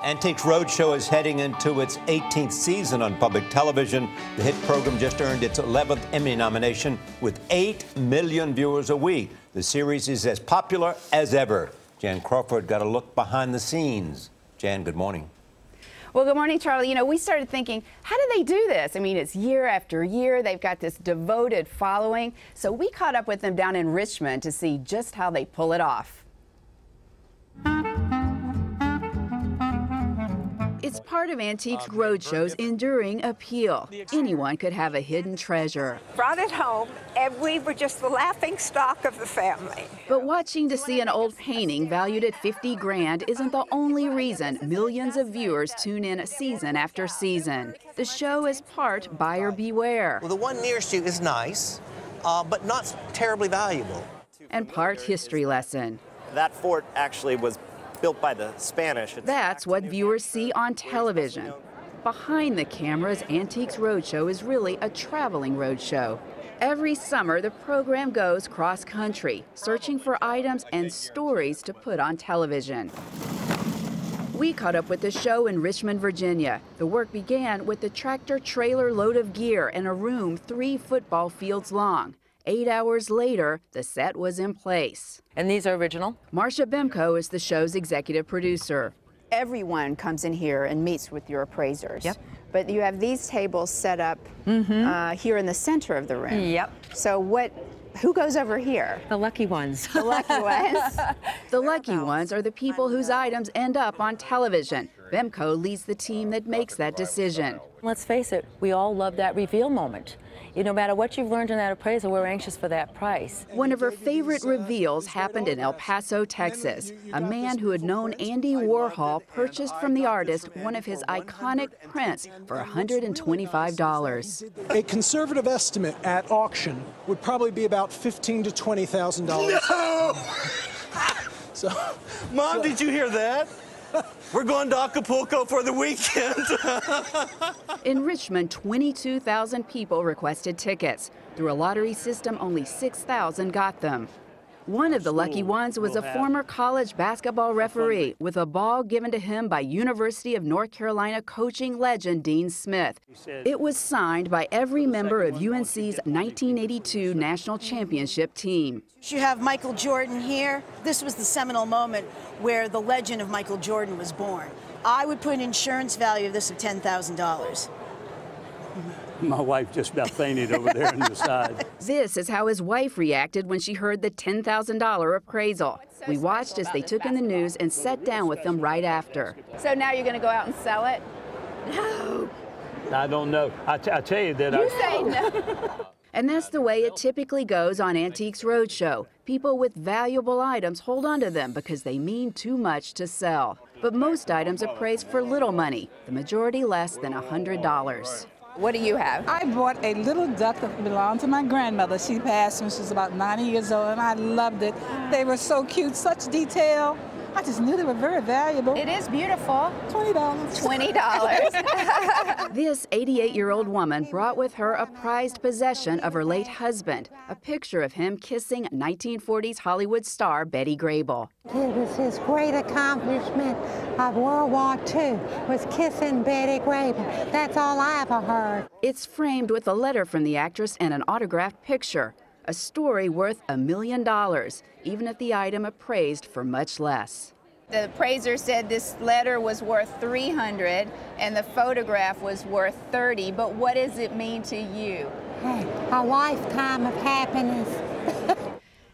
Antiques Roadshow is heading into its 18th season on public television. The hit program just earned its 11th Emmy nomination with 8 million viewers a week. The series is as popular as ever. Jan Crawford got a look behind the scenes. Jan, good morning. Well, good morning, Charlie. You know, we started thinking, how do they do this? I mean, it's year after year. They've got this devoted following. So we caught up with them down in Richmond to see just how they pull it off. It's part of Antiques Roadshow's enduring appeal. Anyone could have a hidden treasure. Brought it home, and we were just the laughing stock of the family. But watching to see an old painting valued at 50 grand isn't the only reason millions of viewers tune in season after season. The show is part buyer beware. Well, the one nearest you is nice, but not terribly valuable. And part history lesson. That fort actually was built by the Spanish. That's what viewers see on television. Behind the cameras, Antiques Roadshow is really a traveling roadshow. Every summer, the program goes cross-country, searching for items and stories to put on television. We caught up with the show in Richmond, Virginia. The work began with the tractor-trailer load of gear and a room 3 football fields long. 8 hours later, the set was in place. And these are original? Marcia Bemko is the show's executive producer. Everyone comes in here and meets with your appraisers. Yep. But you have these tables set up here in the center of the room. Yep. So who goes over here? The lucky ones. The lucky ones? The lucky ones are the people whose items end up on television. Bemko leads the team that makes that decision. Let's face it, we all love that reveal moment. No matter what you've learned in that appraisal, we're anxious for that price. One of her favorite reveals happened in El Paso, Texas. A man who had known Andy Warhol purchased from the artist one of his iconic prints for $125. A conservative estimate at auction would probably be about $15,000 to $20,000. No! Mom, did you hear that? We're going to Acapulco for the weekend. In Richmond, 22,000 people requested tickets. Through a lottery system, only 6,000 got them. One of the lucky ones was a former college basketball referee with a ball given to him by University of North Carolina coaching legend Dean Smith. It was signed by every member of UNC's 1982 national championship team. You have Michael Jordan here. This was the seminal moment where the legend of Michael Jordan was born. I would put an insurance value of this of $10,000. My wife just about fainted over there on the side. This is how his wife reacted when she heard the $10,000 appraisal. We watched as they took in the news and sat down with them right after. So now you're going to go out and sell it? No. I don't know. I tell you that You say no. And that's the way it typically goes on Antiques Roadshow. People with valuable items hold on to them because they mean too much to sell. But most items appraised for little money, the majority less than $100. What do you have? I bought a little duck that belonged to my grandmother. She passed when she was about 90 years old, and I loved it. They were so cute, such detail. I just knew they were very valuable. It is beautiful. $20. $20. This 88-year-old woman brought with her a prized possession of her late husband, a picture of him kissing 1940s Hollywood star Betty Grable. It was his great accomplishment of World War II, was kissing Betty Grable. That's all I ever heard. It's framed with a letter from the actress and an autographed picture. A story worth $1 million, even if the item appraised for much less. The appraiser said this letter was worth $300 and the photograph was worth $30. But what does it mean to you? Hey, a lifetime of happiness.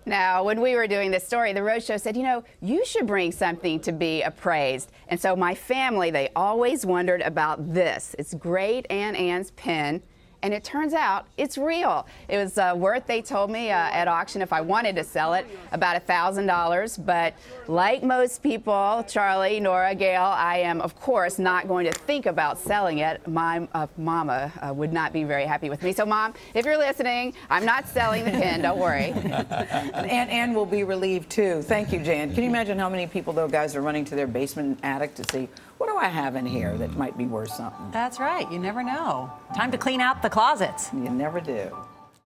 Now, when we were doing this story, the Roadshow said, you know, you should bring something to be appraised. And so my family, they always wondered about this. It's Great Aunt Anne's pen. And it turns out it's real. It was worth, they told me at auction, if I wanted to sell it, about $1,000. But like most people, Charlie, Nora, Gail, I am, of course, not going to think about selling it. My mama would not be very happy with me. So, Mom, if you're listening, I'm not selling the pen, don't worry. And Anne will be relieved, too. Thank you, Jan. Can you imagine how many people, though, guys, are running to their basement attic to see, what do I have in here that might be worth something? That's right. You never know. Time to clean out the closets. You never do.